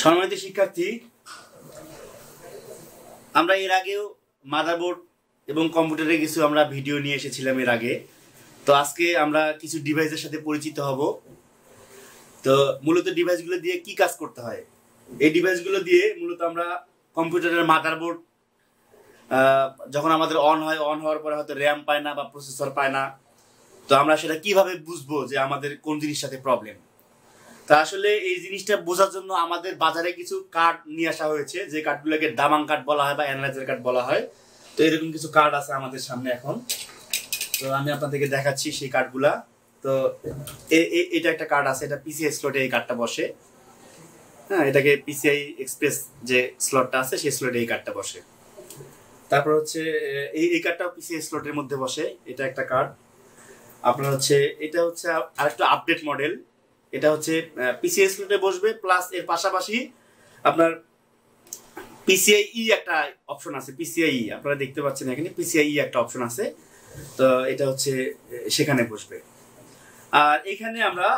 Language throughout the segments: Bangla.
সম্মানিত শিক্ষার্থী, আমরা এর আগেও মাদারবোর্ড এবং কম্পিউটারে কিছু আমরা ভিডিও নিয়ে এসেছিলাম এর আগে। তো আজকে আমরা কিছু ডিভাইসের সাথে পরিচিত হব। তো মূলত ডিভাইসগুলো দিয়ে কি কাজ করতে হয়, এই ডিভাইসগুলো দিয়ে মূলত আমরা কম্পিউটারের মাদারবোর্ড যখন আমাদের অন হওয়ার পরে হয়তো র্যাম পায় না বা প্রসেসর পায় না, তো আমরা সেটা কিভাবে বুঝবো যে আমাদের কোন জিনিসের সাথে প্রবলেম। তা আসলে এই জিনিসটা বোঝার জন্য আমাদের বাজারে কিছু কার্ড নিয়ে আসা হয়েছে, যে কার্ডগুলোকে দামাং কার্ড বলা হয় বা অ্যানালাইজার কার্ড বলা হয়। তো এরকম কিছু কার্ড আছে আমাদের সামনে এখন। তো আমি আপনাদেরকে দেখাচ্ছি সেই কার্ডগুলা। তো এটা একটা কার্ড আছে, এটা পিসিআই স্লটে এই কার্ডটা বসে। হ্যাঁ, এটাকে পিসিআই এক্সপ্রেস যে স্লটটা আছে সেই স্লটে এই কার্ডটা বসে। তারপর হচ্ছে এই কার্ডটাও পিসিআই স্লটের মধ্যে বসে, এটা একটা কার্ড। আপনার হচ্ছে এটা হচ্ছে আরেকটা আপডেট মডেল, এটা হচ্ছে পিসিআই স্লটে বসবে, প্লাস এর পাশাপাশি আপনার পিসিআই একটা অপশন আছে। পিসিআই আপনারা দেখতে পাচ্ছেন এখানে পিসিআই একটা অপশন আছে। তো এটা হচ্ছে সেখানে বসবে। আর এখানে আমরা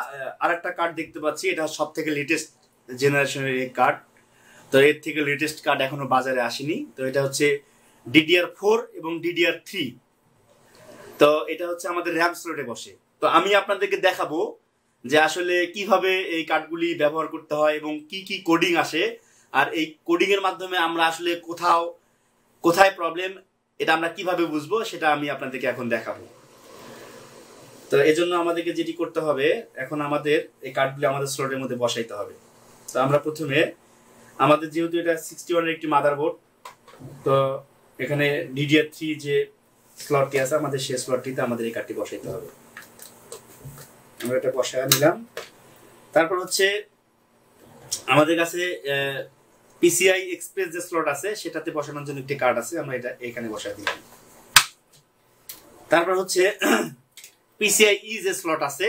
আরেকটা কার্ড দেখতে পাচ্ছি, এটা সব থেকে লেটেস্ট জেনারেশনের এই কার্ড। তো এর থেকে লেটেস্ট কার্ড এখনো বাজারে আসেনি। তো এটা হচ্ছে DDR4 এবং DDR3। তো এটা হচ্ছে আমাদের র্যাম স্লটে বসে। তো আমি আপনাদেরকে দেখাবো যে আসলে কিভাবে এই কার্ডগুলি ব্যবহার করতে হয় এবং কি কি কোডিং আসে, আর এই কোডিং এর মাধ্যমে আমরা আসলে কোথায় প্রবলেম এটা আমরা কিভাবে বুঝবো সেটা আমি আপনাদেরকে এখন দেখাবো। তো এজন্য আমাদেরকে যেটি করতে হবে, এখন আমাদের এই কার্ডগুলি আমাদের স্লটের মধ্যে বসাইতে হবে। তো আমরা প্রথমে আমাদের যেহেতু এটা 61 এর একটি মাদারবোর্ড, তো এখানে DDR3 যে স্লটটি আছে আমাদের সেই স্লটটিতে আমাদের এই কার্ডটি বসাইতে হবে। আমরা এটা বসায় নিলাম। তারপর হচ্ছে আমাদের কাছে পিসিআই এক্সপ্রেস যে স্লট আছে সেটাতে বসানোর জন্য একটি কার্ড আছে, আমরা এটা এখানে বসায় দিলাম। তারপর হচ্ছে পিসিআই যে স্লট আছে,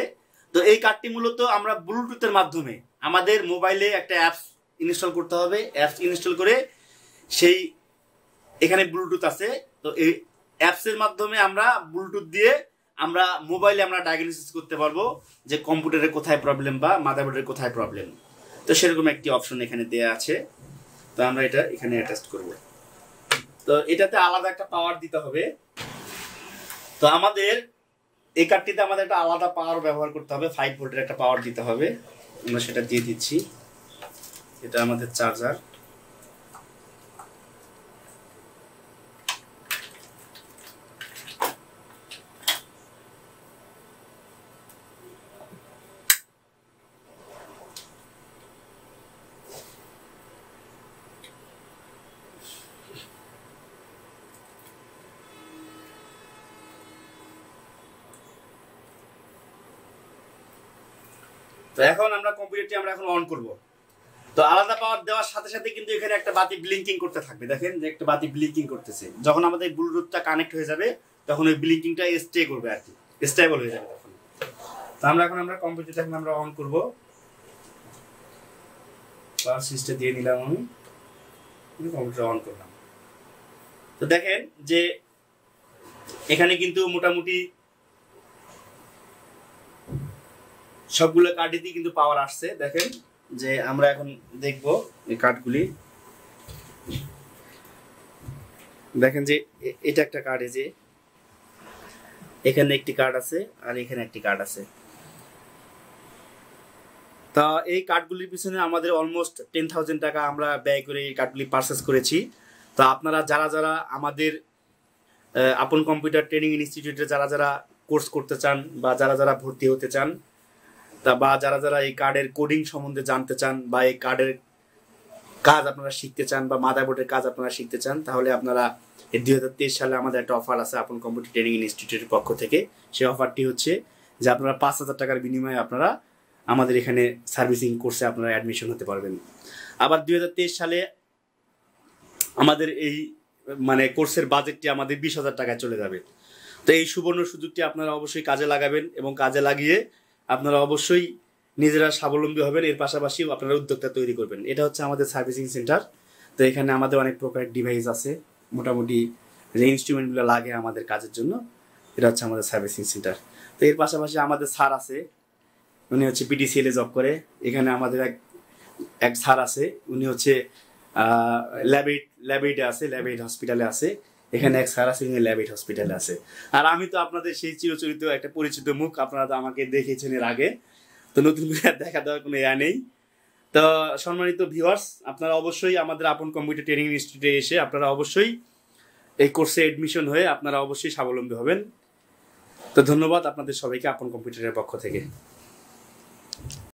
তো এই কার্ডটি মূলত আমরা ব্লুটুথের মাধ্যমে আমাদের মোবাইলে একটা অ্যাপস ইনস্টল করতে হবে। অ্যাপস ইনস্টল করে সেই এখানে ব্লুটুথ আছে, তো এই অ্যাপসের মাধ্যমে আমরা ব্লুটুথ দিয়ে আমরা মোবাইলে আমরা ডায়াগনোসিস করতে পারবো যে কম্পিউটারে কোথায় প্রবলেম বা মাদারবোর্ডের কোথায় প্রবলেম। তো সেরকম একটি অপশন এখানে দেয়া আছে। তো আমরা এটা এখানে অ্যাটাচ করব। তো এটাতে আলাদা একটা পাওয়ার দিতে হবে। তো আমাদের এই কার্ডটিতে আমাদের একটা আলাদা পাওয়ার ব্যবহার করতে হবে, 5 ভোল্টের একটা পাওয়ার দিতে হবে। আমরা সেটা দিয়ে দিচ্ছি। এটা আমাদের চার্জার। তো এখন আমরা কম্পিউটারটি আমরা এখন অন করব। তো আলাদা পাওয়ার দেওয়ার সাথে সাথে কিন্তু এখানে একটা বাতি ব্লিঙ্কিং করতে থাকবে। দেখেন যে একটা বাতি ব্লিঙ্কিং করতেছে। যখন আমাদের ব্লুটুথটা কানেক্ট হয়ে যাবে তখন ওই ব্লিঙ্কিংটা স্টে করবে, আর কি স্টেবল হয়ে যাবে তখন। তো আমরা কম্পিউটারটা এখন আমরা অন করব। পাওয়ার সুইচটা দিয়ে নিলাম, আমি কম্পিউটার অন করলাম। তো দেখেন যে এখানে কিন্তু মোটামুটি সবগুলো কার্ডেই কিন্তু পাওয়ার আসছে। দেখেন যে আমরা এখন দেখব এই কার্ডগুলি। দেখেন যে এটা একটা কার্ড, এই যে এখানে একটি কার্ড আছে আর এখানে একটি কার্ড আছে। তা এই কার্ডগুলির পিছনে আমাদের অলমোস্ট 10,000 টাকা আমরা ব্যয় করে এই কার্ডগুলি পারচেস করেছি। তো আপনারা যারা আমাদের আপন কম্পিউটার ট্রেনিং ইনস্টিটিউটে যারা কোর্স করতে চান বা যারা ভর্তি হতে চান, তা বা যারা এই কার্ডের কোডিং সম্বন্ধে জানতে চান বা এই কার্ডের কাজ আপনারা শিখতে চান বা মাদারবোর্ডের কাজ আপনারা শিখতে চান, তাহলে আপনারা এই 2023 সালে আমাদের একটা অফার আছে আপন কম্পিউটার ট্রেনিং ইনস্টিটিউটের পক্ষ থেকে। সেই অফারটি হচ্ছে যে আপনারা 5,000 টাকার বিনিময়ে আপনারা আমাদের এখানে সার্ভিসিং কোর্সে আপনারা অ্যাডমিশন হতে পারবেন। আবার 2023 সালে আমাদের এই কোর্সের বাজেটটি আমাদের 20,000 টাকায় চলে যাবে। তো এই সুবর্ণ সুযোগটি আপনারা অবশ্যই কাজে লাগাবেন এবং কাজে লাগিয়ে আপনারা অবশ্যই নিজেরা স্বাবলম্বী হবেন। এর পাশাপাশি আপনারা উদ্যোক্তা তৈরি করবেন। এটা হচ্ছে আমাদের সার্ভিসিং সেন্টার। তো এখানে আমাদের অনেক প্রকার ডিভাইস আছে, মোটামুটি যে ইনস্ট্রুমেন্টগুলো লাগে আমাদের কাজের জন্য, এটা হচ্ছে আমাদের সার্ভিসিং সেন্টার। তো এর পাশাপাশি আমাদের স্যার আছে, উনি হচ্ছে PTCL এ জব করে। এখানে আমাদের এক এক স্যার আছে, উনি হচ্ছে ল্যাবেটে আছে, ল্যাবেট হসপিটালে আছে। এখানে এক স্যার আছে, উনি ল্যাবেট হসপিটালে আছে। আর আমি তো আপনাদের সেই চিরচরিত একটা পরিচিত মুখ, আপনারা তো আমাকে দেখেছেন এর আগে, তো নতুন করে দেখা দেওয়ার কোনো ইয়া নেই। তো সম্মানিত ভিউয়ার্স, আপনারা অবশ্যই আমাদের আপন কম্পিউটার ট্রেনিং ইনস্টিটিউটে এসে আপনারা অবশ্যই এই কোর্সে এডমিশন হয়ে আপনারা অবশ্যই স্বাবলম্বী হবেন। তো ধন্যবাদ আপনাদের সবাইকে আপন কম্পিউটারের পক্ষ থেকে।